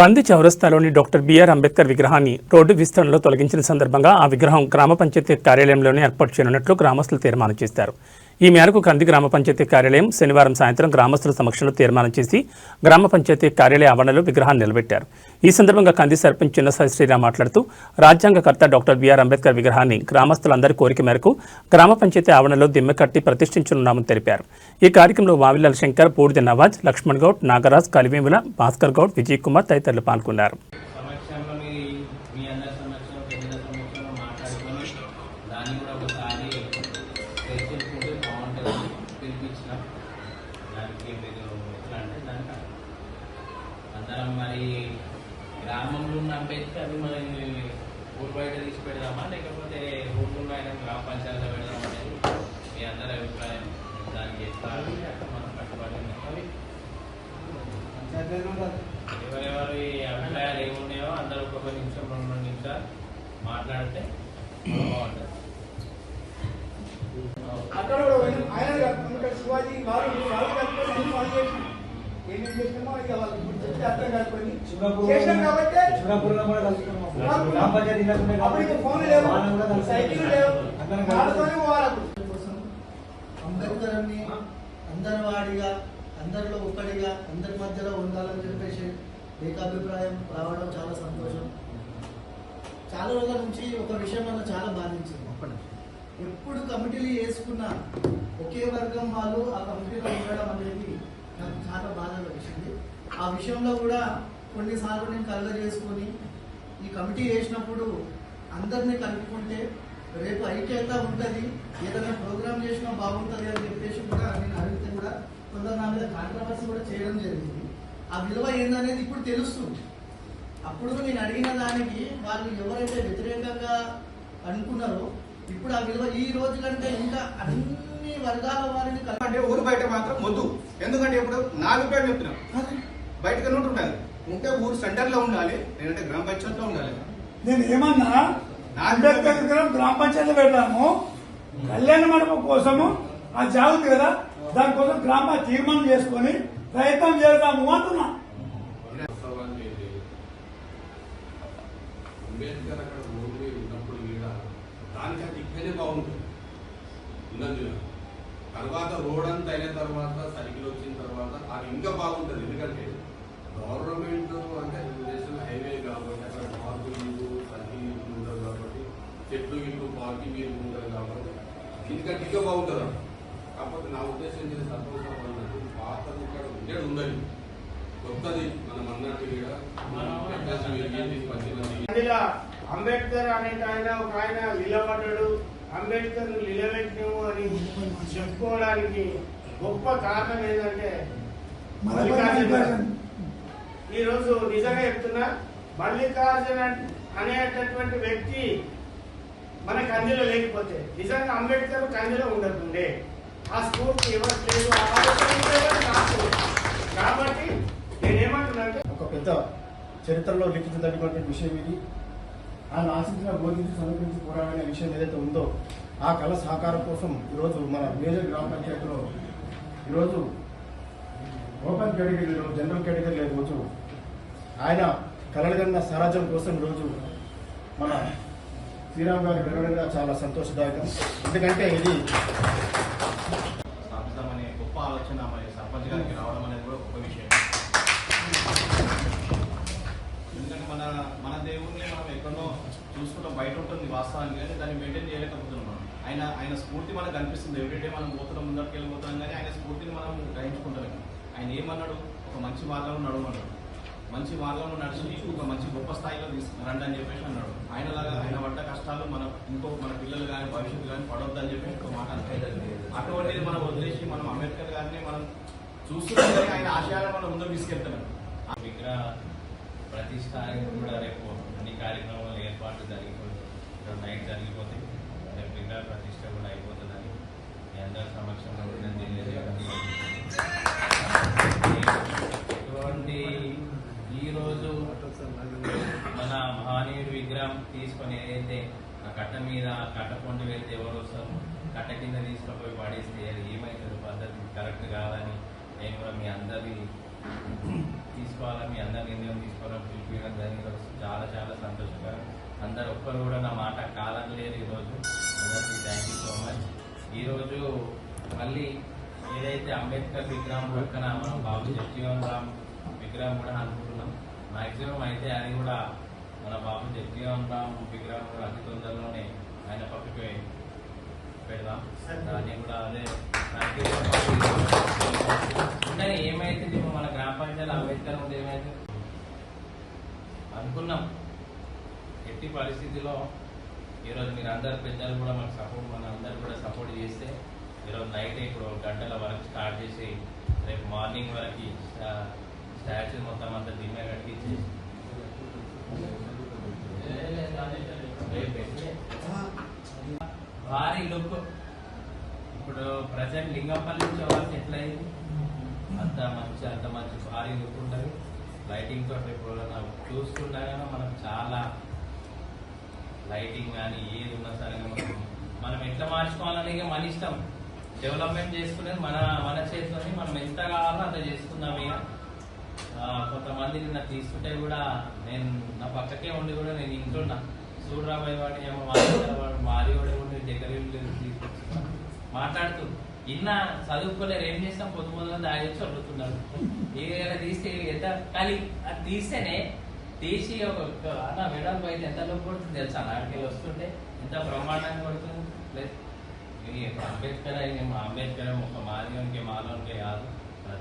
కంది చౌరస్తాలోని doctor BR Ambedkar విగ్రహాన్ని road విస్తరణలో తొలగించిన సందర్భంగా ఆ విగ్రహం గ్రామ పంచాయతీ కార్యాలయంలోనే ఏర్పాటు చేయనున్నట్లు గ్రామస్తులు తీర్మానం చేశారు. ఈ మేరకు కంది గ్రామ పంచాయతీ కార్యాలయం శనివారం సాయంత్రం గ్రామస్తుల సమక్షంలో తీర్మానం చేసి గ్రామ పంచాయతీ కార్యాలయ ఆవరణలో విగ్రహాన్ని నిలబెట్టారు. ఈ సందర్భంగా కంది సర్పంచ్ చిన్నసాయి శ్రీరామ్ మాట్లాడుతూ రాజ్యాంగకర్త డాక్టర్ బిఆర్ అంబేద్కర్ విగ్రహాన్ని గ్రామస్తులందరి కోరిక మేరకు గ్రామ పంచాయతీ ఆవరణలో దిమ్మె కట్టి ప్రతిష్ఠించనున్నామని తెలిపారు. ఈ కార్యక్రమంలో వావిలాల శంకర్, బూడిద నవాజ్, లక్ష్మణ్ గౌడ్, నాగరాజ్, కలివేముల, భాస్కర్ గౌడ్, విజయ్ కుమార్ తదితరులు పాల్గొన్నారు. అందరం మరి గ్రామంలో ఉన్న అంబేద్కర్ మరి ఊరు బయట తీసి పెడదామా లేకపోతే ఊరు బయట గ్రామ పంచాయతీలో పెడదామా అనేది మీ అందరి అభిప్రాయం. దానికి ఎత్తాలి మనం కట్టుబడి ఎవరెవరి అభిప్రాయాలు ఏమున్నాయో అందరూ ఒక్కొక్క నిమిషం 2 నిమిషాలు మాట్లాడితే బాగుంటుంది. అంబేద్కర్ని అందరి వాడిగా, అందరిలో ఒక్కడిగా, అందరి మధ్యలో ఉండాలని చెప్పేసి ఏకాభిప్రాయం రావడం చాలా సంతోషం. చాలా రోజుల నుంచి ఒక విషయం వల్ల చాలా బాధించింది. ఎప్పుడు కమిటీలు వేసుకున్నా ఒకే వర్గం వాళ్ళు ఆ కమిటీలో ఉండడం అనేది నాకు చాలా బాధ వచ్చింది. ఆ విషయంలో కూడా కొన్నిసార్లు నేను కలగ చేసుకొని ఈ కమిటీ వేసినప్పుడు అందరినీ కలుపుకుంటే రేపు ఐక్యత ఉంటుంది, ఏదైనా ప్రోగ్రామ్ చేసినా బాగుంటుంది అని చెప్పేసి కూడా నేను అడిగితే కూడా కొందరు నా మీద కాంట్రవర్సీ కూడా చేయడం జరిగింది. ఆ విలువ ఏందనేది ఇప్పుడు తెలుస్తుంది. అప్పుడు నేను అడిగిన దానికి వాళ్ళు ఎవరైతే వ్యతిరేకంగా అనుకున్నారో ఇప్పుడు ఆ విలువ ఈ రోజు కంటే ఇంకా అన్ని వర్గాల వారిని అంటే ఊరు బయట మాత్రం వద్దు. ఎందుకంటే ఇప్పుడు నా అభిప్రాయం చెప్తున్నాను, బయటకు ఉంటుండాలి, ఉంటే ఊరు సెంటర్ లో ఉండాలి, లేదంటే గ్రామ పంచాయతీలో ఉండాలి. నేను ఏమన్నా అంబేద్కర్ విగ్రహం గ్రామ పంచాయతీ పెడదాము, కళ్యాణ మండపం కోసము ఆ జాగ్రత్త కదా, దానికోసం గ్రామ తీర్మానం చేసుకొని ప్రయత్నం చేద్దాము అంటున్నా. అంబేద్కర్ అక్కడ ఊరి ఉన్నప్పుడు కూడా దానికంటే ఇక్కడే బాగుంటుంది ఉన్నందున. తర్వాత రోడ్ అంతా అయిన తర్వాత సైకిల్ వచ్చిన తర్వాత అది ఇంకా బాగుంటుంది. ఎందుకంటే గవర్నమెంట్ అంటే నేషనల్ హైవే కాబట్టి అక్కడ పార్కింగ్ సైకిల్ ఉంటుంది కాబట్టి చెట్లు ఇల్లు పార్కింగ్ ఇల్లు ఉంటుంది కాబట్టి ఎందుకంటే ఇంకా బాగుంటుంది. కాకపోతే నా ఉద్దేశం చేసి సంతోషం అన్నట్టు పాతది ఇక్కడ ఉండేది ఉందని కొత్తది మనం అన్నట్టు అంబేద్కర్ అనే ఆయన ఒక ఆయన నిలబడ్డాడు, అంబేద్కర్ నిలబెట్టినాము అని చెప్పుకోవడానికి గొప్ప కారణం ఏంటంటే ఈరోజు నిజంగా చెప్తున్నా, మల్లికార్జున అనేటటువంటి వ్యక్తి మన కందిలో లేకపోతే నిజంగా అంబేద్కర్ కందిలో ఉండకుండే. ఆ స్ఫూర్తి ఎవరికి లేదు, కాబట్టి నేనేమంటున్నానంటే ఒక పెద్ద చరిత్రలో లిఖించదగినటువంటి విషయం ఇది. ఆయన ఆశించిన బోధించి సమర్పించి పోరాడిన విషయం ఏదైతే ఉందో ఆ కళ సహకారం కోసం ఈరోజు మన మేజర్ గ్రామ పంచాయతీలో ఈరోజు ఓపెన్ కేటగిరీలో జనరల్ కేటగిరీలో ఈరోజు ఆయన కలలుగన్న స్వరాజ్యం కోసం ఈరోజు మన శ్రీరామ్ గారి పెరగడం చాలా సంతోషదాయకం. ఎందుకంటే ఇది స్థాపిస్తామనే గొప్ప ఆలోచన మరి సర్పంచ్ గారికి రావడం అనేది కూడా గొప్ప విషయం. ఎందుకంటే మన దేవుణ్ణి మనం ఎక్కడో చూసుకుంటాం, బయట ఉంటుంది వాస్తవానికి, కానీ దాన్ని మెయింటైన్ చేయలేకపోతున్నాం మనం. ఆయన స్ఫూర్తి మనకు కనిపిస్తుంది. ఎవ్రీడే మనం పోతున్నాం, ముందరికి వెళ్ళిపోతున్నాం, కానీ ఆయన స్ఫూర్తిని మనం గ్రహించుకుంటాం. ఆయన ఏమన్నాడు, ఒక మంచి మార్గంలో నడవమన్నాడు. మంచి మార్గంలో నడిచి ఒక మంచి గొప్ప స్థాయిలో రండి అని చెప్పేసి అన్నాడు. ఆయనలాగా ఆయన పడ్డ కష్టాలు మన పిల్లలు కానీ భవిష్యత్తు కానీ పడవద్దు అని చెప్పేసి ఒక మాట అంటే అటువంటిది మనం వదిలేసి మనం అంబేద్కర్ గారిని మనం చూస్తున్నాం, ఆయన ఆశయాలను మనం ముందుకు తీసుకెళ్తున్నాం. ఆ విగ్రహ ప్రతిష్టానికి కూడా రేపు అన్ని కార్యక్రమాలు ఏర్పాట్లు జరిగిపోతాయి, నైట్ జరిగిపోతాయి. రేపు విగ్రహ ప్రతిష్ట కూడా అయిపోతుందని మీ అందరి సమక్షంలో కూడా తెలియజేయడం. ఇటువంటి ఈరోజు మన మహనీయుడి విగ్రహం తీసుకొని ఏదైతే ఆ కట్ట మీద కట్ట పొండి వెళ్తే ఎవరు వస్తారు, కట్ట కింద తీసుకుపోయి పడేస్తే ఏమవుతుంది, పద్ధతి కరెక్ట్ కాదని నేను కూడా మీ అందరి తీసుకోవాలని మీ అందరి నిర్ణయం తీసుకోవాలని పిలిపించడం జరిగింది. చాలా చాలా సంతోషకరం. అందరు ఒక్కరు కూడా నా మాట కాదనలేరు ఈరోజు. అందరికీ థ్యాంక్ యూ సో మచ్. ఈరోజు మళ్ళీ ఏదైతే అంబేద్కర్ విగ్రహం పక్కన మనం బాబు జగ్జీవన్ రామ్ విగ్రహం కూడా అనుకుంటున్నాం. మ్యాక్సిమం అయితే అది కూడా మన బాబు జగ్జీవన్ రామ్ విగ్రహం కూడా అతి తొందరలోనే ఆయన పక్కకి పెడదాం. దాన్ని కూడా అదే అంటే ఏమైతుంది మన గ్రామ పంచాయతీ అంబేద్కర్ ఉంటే ఏమైతే అనుకున్నాం. ఎట్టి పరిస్థితిలో ఈరోజు మీరు అందరు పెద్దలు కూడా మనకు సపోర్ట్, మన అందరు కూడా సపోర్ట్ చేస్తే ఈరోజు నైట్ ఇప్పుడు 1 గంటల వరకు స్టార్ట్ చేసి రేపు మార్నింగ్ వరకు స్టాచ్యూ మొత్తం అంతా దిమ్మె కట్టించి భారీ లుక్. ఇప్పుడు ప్రజెంట్ లింగంపల్లి నుంచి వాళ్ళకి ఎట్లయింది అంత మంచి భారీ లుక్ ఉంటుంది. లైటింగ్ తోటి ఇప్పుడు చూసుకుంటా మనకు చాలా లైటింగ్ కానీ ఏది ఉన్నా సరే మనం ఎట్లా మార్చుకోవాలని మన ఇష్టం. డెవలప్మెంట్ చేసుకునేది మన చేతిలోని మనం ఎంత కావాలో అంత చేసుకుందాం. ఇక కొంతమంది నిన్న తీసుకుంటే కూడా నేను నా పక్కకే ఉండి కూడా నేను ఇంటున్నా చూడరాబోయే వాడిని ఏమో వాడు మారి కూడా ఉండి దగ్గర మాట్లాడుతూ ఇన్న చదువుకోలేరు ఏం చేస్తాం పొద్దు మొదలు దాగొచ్చి అడుగుతున్నారు. ఇక తీస్తే ఎంత కానీ అది తీస్తేనే తీసి ఒక అన్న మెడల్ బయట ఎంత లోపు పడుతుంది తెలుసా? నాటికి వస్తుంటే ఎంత బ్రహ్మాండంగా పడుతుంది. ప్లస్ అంబేద్కర్ అయిన అంబేద్కర్ ఒక మాదిగోనికి మాలోనికి కాదు.